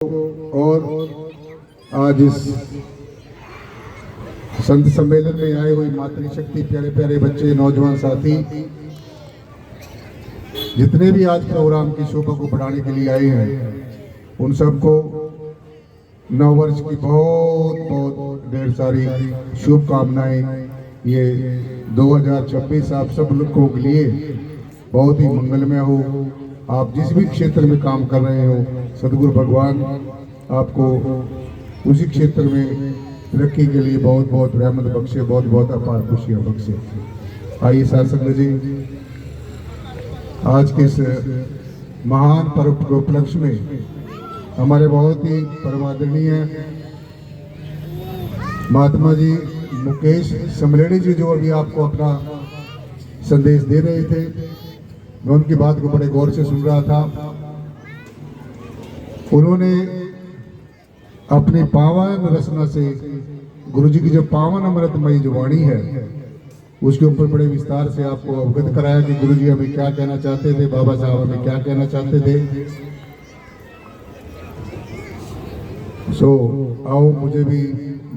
और आज इस संत सम्मेलन में आए हुए मातृशक्ति प्यारे प्यारे बच्चे, नौजवान साथी, जितने भी आज प्रोग्राम की शोभा को बढ़ाने के लिए आए हैं, उन सबको नव वर्ष की बहुत बहुत ढेर सारी शुभकामनाएं। ये 2026 आप सब लोगों के लिए बहुत ही मंगलमय हो। आप जिस भी क्षेत्र में काम कर रहे हो, सदगुरु भगवान आपको उसी क्षेत्र में तरक्की के लिए बहुत बहुत रहमत बख्शे, बहुत बहुत अपार खुशियाँ बख्शे। आइए शासक जी, आज के इस महान पर्व के उपलक्ष्य में हमारे बहुत ही परमादरणीय महात्मा जी मुकेश समलेड़ी जी, जो अभी आपको अपना संदेश दे रहे थे, मैं उनकी बात को बड़े गौर से सुन रहा था। उन्होंने अपनी पावन रचना से गुरु जी की जो पावन अमृतमयी जो वाणी है, उसके ऊपर बड़े विस्तार से आपको अवगत कराया कि गुरु जी हमें क्या कहना चाहते थे, बाबा साहब हमें क्या कहना चाहते थे। आओ, मुझे भी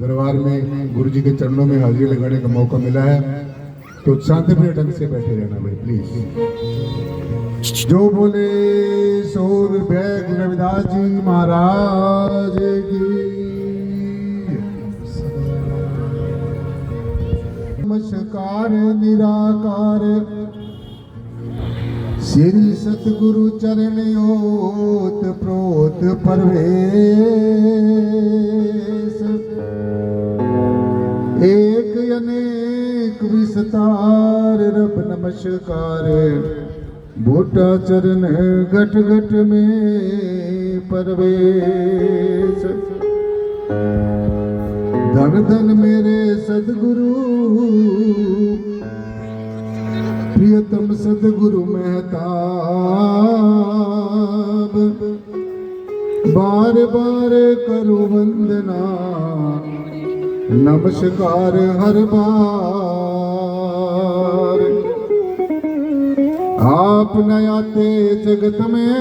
दरबार में गुरु जी के चरणों में हाजिरी लगाने का मौका मिला है, तो शांतिप्रिय ढंग से बैठे रहना भाई प्लीज। जो बोले सो गुरु रविदास जी महाराज की नमस्कार। निराकार श्री सतगुरु चरण ओत प्रोत परवेश, एक अनेक विस्तार रब नमस्कार। बूटा चरण घट घट में परवेश, धन धन मेरे सदगुरु प्रियतम सदगुरु मेहताब। बार बार करूं वंदना नमस्कार हर बार। आप न आते जगत में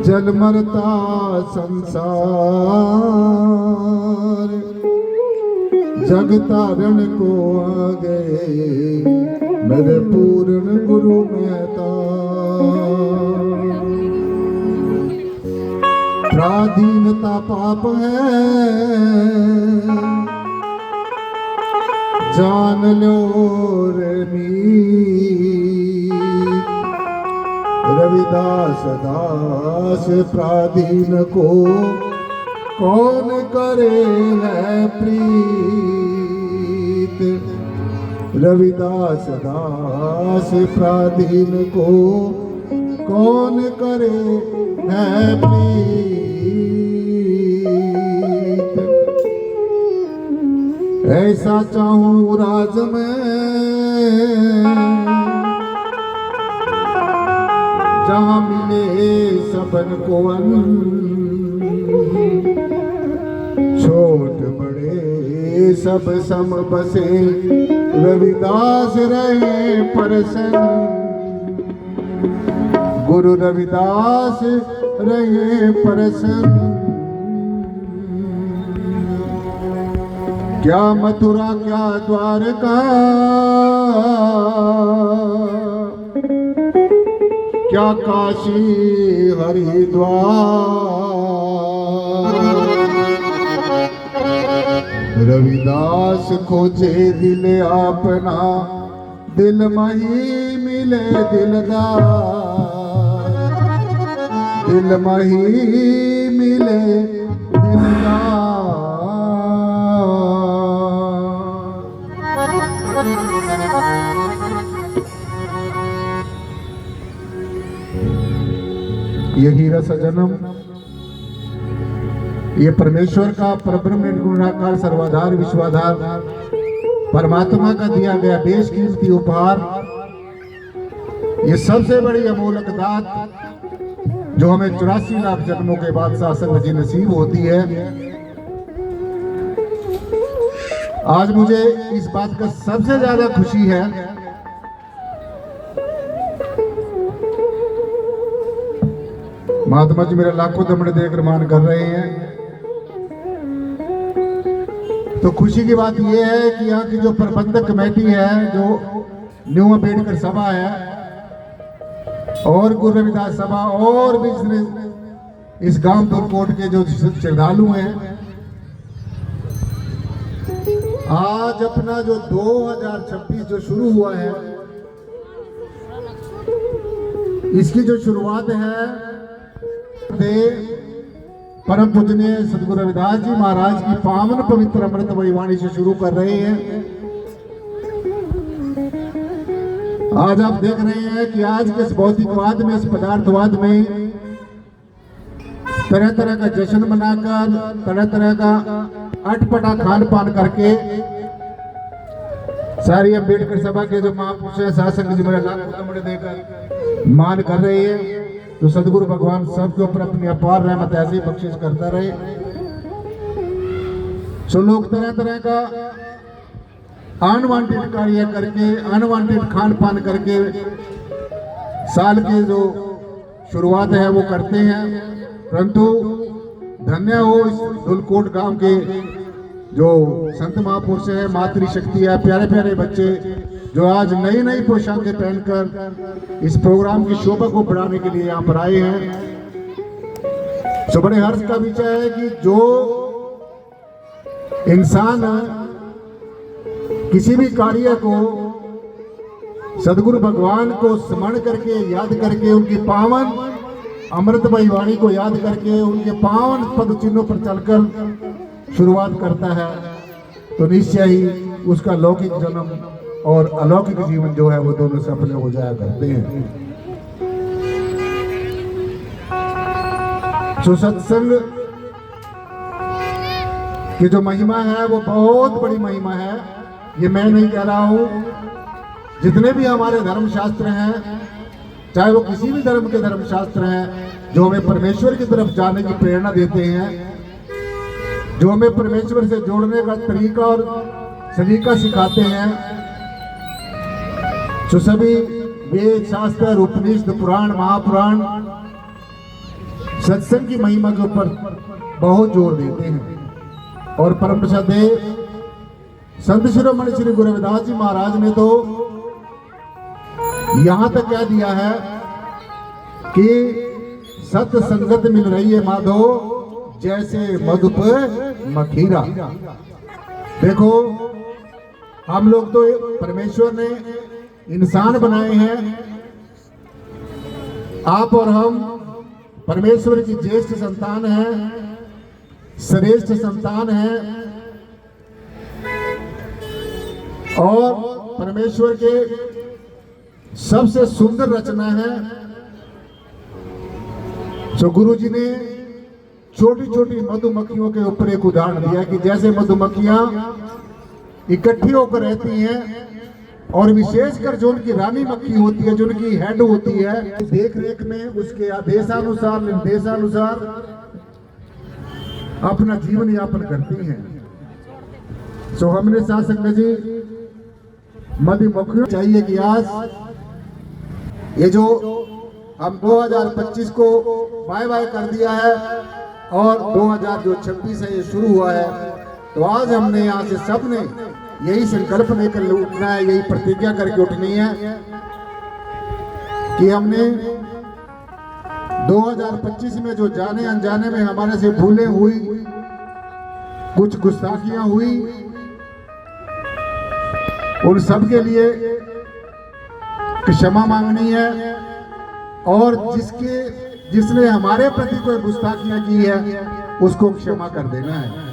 जल मरता संसार। जग तारण को आ गए मेरे पूर्ण गुरु मेहता। पराधीनता पाप है जान लो रे मीत। रविदास दास पराधीन को कौन करे है प्रीत। रविदास दास पराधीन को कौन करे है प्रीत। ऐसा चाहूं राज में जहां मिले सबन को छोट बड़े सब सम बसे। रविदास रहे प्रसन्न, गुरु रविदास रहे प्रसन्न। क्या मथुरा क्या द्वारका, क्या काशी हरिद्वार। रविदास खोजे दिल अपना, दिल मही मिले दिलदार। दिल मही मिले दिलदार। यही रस जन्म, ये परमेश्वर का परब्रह्म निर्गुणाकार सर्वाधार विश्वाधार परमात्मा का दिया गया बेशकीमती उपहार। ये सबसे बड़ी अमोलक दात जो हमें 84 लाख जन्मों के बाद शासन जी नसीब होती है। आज मुझे इस बात का सबसे ज्यादा खुशी है महात्मा जी मेरे लाखों दमड़े देकर मान कर रहे हैं। तो खुशी की बात यह है कि यहाँ की जो प्रबंधक कमेटी है, जो न्यू अम्बेडकर सभा है और गुरु रविदास सभा और भी इस गांव दुलकोट के जो श्रद्धालु हैं, आज अपना जो 2026 जो शुरू हुआ है, इसकी जो शुरुआत है परम पूजनीय सदगुरु रविदास जी महाराज की पावन पवित्र अमृतमयी वाणी से शुरू कर रहे हैं। आज आप देख रहे हैं कि आज के इस भौतिकवाद में, इस पदार्थवाद में तरह तरह का जश्न मनाकर, तरह तरह का अटपटा खान पान करके सारी अम्बेडकर सभा के जो महापुरुष हैं, शासक जी मेरे लाखों दमड़े देकर मान कर रहे हैं। तो सदगुरु भगवान सबके ऊपर अपनी अपार रहमत ऐसे ही बख्शिश करता रहे। सो लोग तरह तरह का अनवांटेड कार्य करके, अनवांटेड खान पान करके साल की जो शुरुआत है वो करते हैं, परंतु धन्य हो इस दुलकोट गांव के जो संत महापुरुष है, मातृशक्ति है, प्यारे प्यारे बच्चे जो आज नई नई पोशाकें पहनकर इस प्रोग्राम की शोभा को बढ़ाने के लिए यहाँ पर आए हैं। तो बड़े हर्ष का विषय है कि जो इंसान किसी भी कार्य को सदगुरु भगवान को स्मरण करके, याद करके, उनकी पावन अमृतमयी वाणी को याद करके, उनके पावन पद चिन्हों पर चलकर शुरुआत करता है, तो निश्चय ही उसका लौकिक जन्म और अलौकिक जीवन जो है वो दोनों सपने हो जाया करते हैं। तो सत्संग की जो महिमा है वो बहुत बड़ी महिमा है। ये मैं नहीं कह रहा हूं, जितने भी हमारे धर्मशास्त्र हैं, चाहे वो किसी भी धर्म के धर्मशास्त्र हैं, जो हमें परमेश्वर की तरफ जाने की प्रेरणा देते हैं, जो हमें परमेश्वर से जोड़ने का तरीका और सलीका सिखाते हैं, जो सभी वेद शास्त्र, उपनिषद, पुराण, महापुराण सत्संग की महिमा के ऊपर बहुत जोर देते हैं। और परम प्रसादेव संत शिरोमणि श्री गुरु रविदास जी महाराज ने तो यहां तक कह दिया है कि सत संगत मिल रही है माधो जैसे मधु पर मखीरा। देखो, हम लोग तो परमेश्वर ने इंसान बनाए हैं, आप और हम परमेश्वर की ज्येष्ठ संतान हैं, श्रेष्ठ संतान हैं, और परमेश्वर के सबसे सुंदर रचना है। तो गुरु जी ने छोटी छोटी मधुमक्खियों के ऊपर एक उदाहरण दिया कि जैसे मधुमक्खियां इकट्ठी होकर रहती हैं, और विशेषकर जो उनकी रानी मक्खी होती है, जो उनकी हेड होती है, देख रेख में उसके आदेशानुसार, निर्देशानुसार अपना जीवन यापन करती हैं। तो हमने साथ संगत जी मधुमक्खियों चाहिए कि आज ये जो हम 2025 को बाय बाय कर दिया है और 2026 है ये शुरू हुआ है, तो आज हमने यहाँ से सबने यही संकल्प लेकर उठना है, यही प्रतिज्ञा करके उठनी है कि हमने 2025 में जो जाने अनजाने में हमारे से भूलें हुई, कुछ गुस्ताखियां हुई, उन सब के लिए क्षमा मांगनी है, और जिसने हमारे प्रति कोई गुस्ताखियां की है उसको क्षमा कर देना है।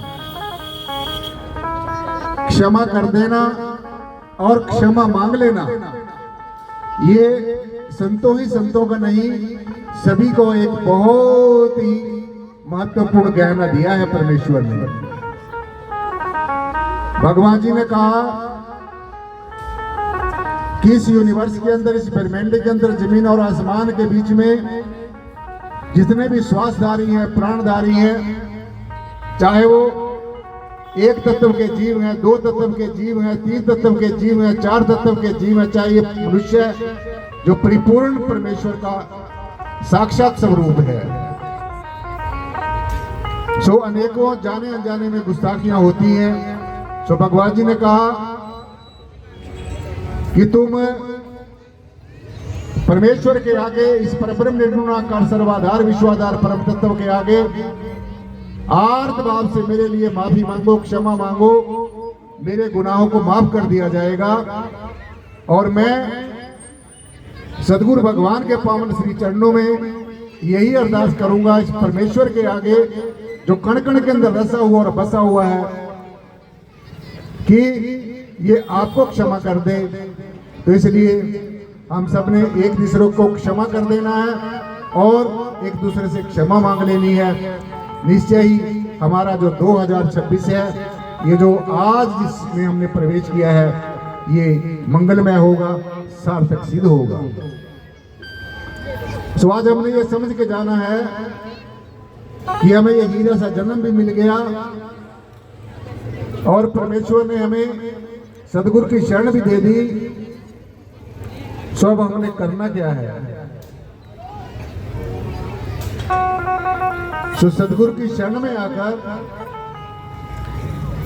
क्षमा कर देना और क्षमा मांग लेना, ये संतों ही संतों का नहीं, सभी को एक बहुत ही महत्वपूर्ण गहना दिया है परमेश्वर ने। भगवान जी ने कहा कि इस यूनिवर्स के अंदर, इस ब्रह्मांड के अंदर, जमीन और आसमान के बीच में जितने भी श्वासधारी हैं, प्राणधारी हैं, चाहे वो एक तत्व के जीव हैं, दो तत्व के जीव हैं, तीन तत्व के जीव हैं, चार तत्व के जीव हैं, चाहे ये मनुष्य जो परिपूर्ण परमेश्वर का साक्षात स्वरूप है, सो अनेकों जाने अनजाने में गुस्ताखियां होती हैं। सो भगवान जी ने कहा कि तुम परमेश्वर के आगे, इस परब्रह्म निर्गुणाकार सर्वाधार विश्वाधार परम तत्व के आगे आर्त भाव से मेरे लिए माफी मांगो, क्षमा मांगो, मेरे गुनाहों को माफ कर दिया जाएगा। और मैं सदगुरु भगवान के पावन श्री चरणों में यही अरदास करूंगा, इस परमेश्वर के आगे जो कण कण के अंदर रसा हुआ और बसा हुआ है, कि ये आपको क्षमा कर दे। तो इसलिए हम सब ने एक दूसरे को क्षमा कर देना है और एक दूसरे से क्षमा मांग लेनी है। निश्चय ही हमारा जो 2026 है, ये जो आज जिसमें हमने प्रवेश किया है, ये मंगलमय होगा, सार्थक सिद्ध होगा। तो आज हमने ये समझ के जाना है कि हमें ये हीरा सा जन्म भी मिल गया और परमेश्वर ने हमें सदगुरु की शरण भी दे दी। सब हमने करना क्या है? तो सदगुरु की शरण में आकर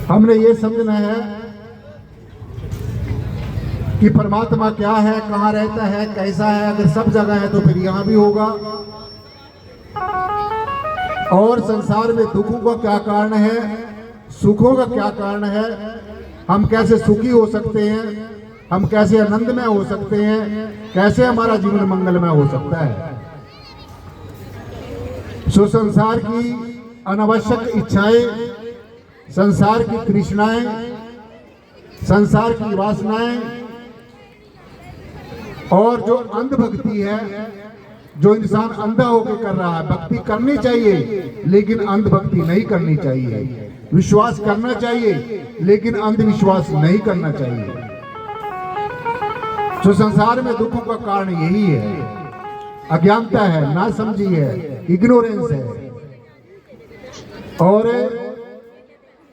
हमने ये समझना है कि परमात्मा क्या है, कहाँ रहता है, कैसा है। अगर सब जगह है तो फिर यहां भी होगा। और संसार में दुखों का क्या कारण है, सुखों का क्या कारण है, हम कैसे सुखी हो सकते हैं, हम कैसे आनंदमय हो सकते हैं, कैसे हमारा जीवन मंगलमय हो सकता है। सो संसार की अनावश्यक इच्छाएं, संसार की तृष्णाएं, संसार की वासनाएं और जो अंधभक्ति है, जो इंसान अंधा होकर कर रहा है। भक्ति करनी चाहिए लेकिन अंधभक्ति नहीं करनी चाहिए। विश्वास करना चाहिए लेकिन अंधविश्वास नहीं करना चाहिए। तो संसार में दुखों का कारण यही है, अज्ञानता है, नासमझी है, इग्नोरेंस है। और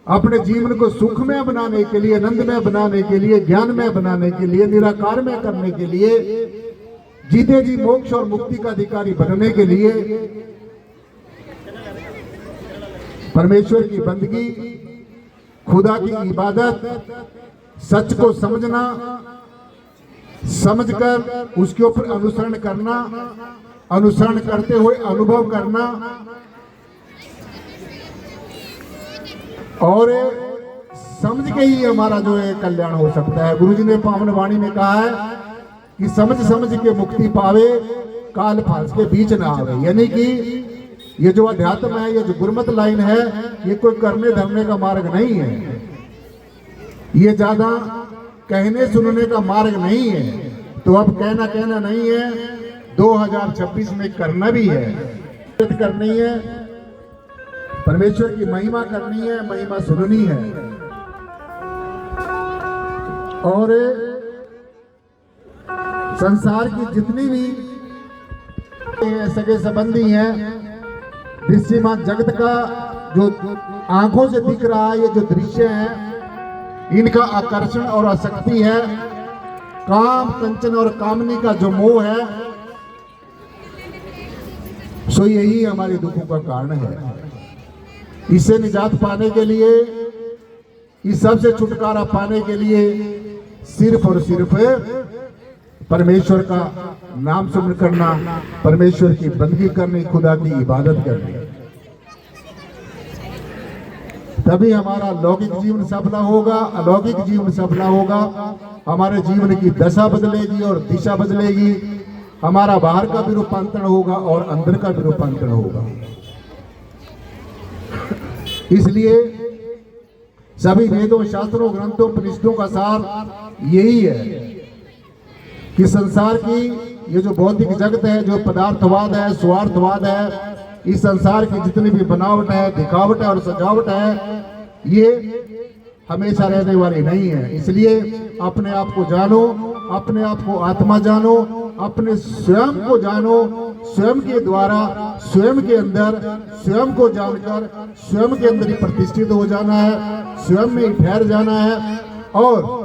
अपने जीवन को सुखमय बनाने के लिए, आनंदमय बनाने के लिए, ज्ञानमय बनाने के लिए, निराकारमय करने के लिए, जीते जी मोक्ष और मुक्ति का अधिकारी बनने के लिए परमेश्वर की बंदगी, खुदा की इबादत, सच को समझना, समझकर उसके ऊपर अनुसरण करना, अनुसरण करते हुए अनुभव करना और समझ के ही हमारा जो है कल्याण हो सकता है। गुरुजी ने पावन वाणी में कहा है कि समझ समझ के मुक्ति पावे, काल फांस के बीच ना आवे। यानी कि ये जो अध्यात्म है, ये जो गुरमत लाइन है, ये कोई करने धरने का मार्ग नहीं है, ये ज्यादा कहने सुनने का मार्ग नहीं है। तो अब कहना नहीं है, 2026 में करना भी है, करनी है, परमेश्वर की महिमा करनी है, महिमा सुननी है। और संसार की जितनी भी सगे संबंधी हैं, दृश्यमान जगत का जो आंखों से दिख रहा है, ये जो दृश्य है, इनका आकर्षण और आसक्ति है, काम कंचन और कामनी का जो मोह है, सो यही हमारे दुखों का कारण है। इससे निजात पाने के लिए, इस सब से छुटकारा पाने के लिए सिर्फ और सिर्फ परमेश्वर का नाम सुमरण करना, परमेश्वर की बंदगी करनी, खुदा की इबादत करनी, तभी हमारा लौकिक जीवन सफल होगा, अलौकिक जीवन सफल होगा। हमारे जीवन की दशा बदलेगी और दिशा बदलेगी, हमारा बाहर का भी रूपांतरण होगा और अंदर का भी रूपांतरण होगा। इसलिए सभी वेदों, शास्त्रों, ग्रंथों, उपनिषदों का सार यही है कि संसार की ये जो भौतिक जगत है, जो पदार्थवाद है, स्वार्थवाद है, इस संसार की जितनी भी बनावट है, दिखावट है और सजावट है, ये हमेशा रहने वाली नहीं है। इसलिए अपने आप को जानो, अपने आप को आत्मा जानो, अपने स्वयं को जानो, स्वयं के द्वारा, स्वयं के अंदर, स्वयं को जानकर स्वयं के अंदर ही प्रतिष्ठित हो जाना है, स्वयं में ही ठहर जाना है। और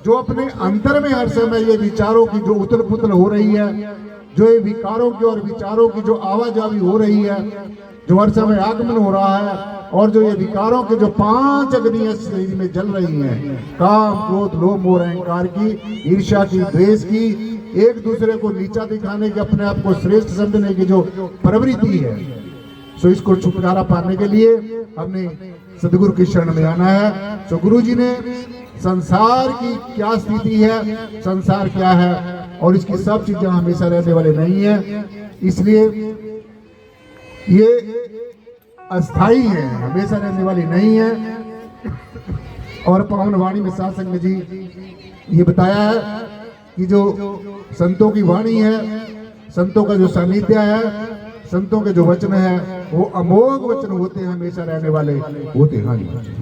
जो अपने अंतर में हर समय ये विचारों की जो उथल पुथल हो रही है, जो ये विकारों की और विचारों की जो आवाजावी हो रही है, जो हर समय आगमन हो रहा है और जो ये विकारों के जो 5 अग्नियां शरीर में जल रही हैं, काम, क्रोध, लोभ, मोह, अहंकार की, ईर्ष्या की, द्वेष की, एक दूसरे को नीचा दिखाने की, अपने आप को श्रेष्ठ समझने की जो प्रवृत्ति है, सो इसको छुटकारा पाने के लिए हमने सदगुरु की शरण में आना है। सो गुरु जी ने संसार की क्या स्थिति है, संसार क्या है, और इसकी सब चीजें हमेशा रहने वाले नहीं है, इसलिए ये अस्थाई है, हमेशा रहने वाली नहीं है। और पावन वाणी में साध संगत जी ये बताया है कि जो संतों की वाणी है, संतों का जो सानिध्य है, संतों के जो वचन है, वो अमोघ वचन होते हैं, हमेशा रहने वाले होते हैं।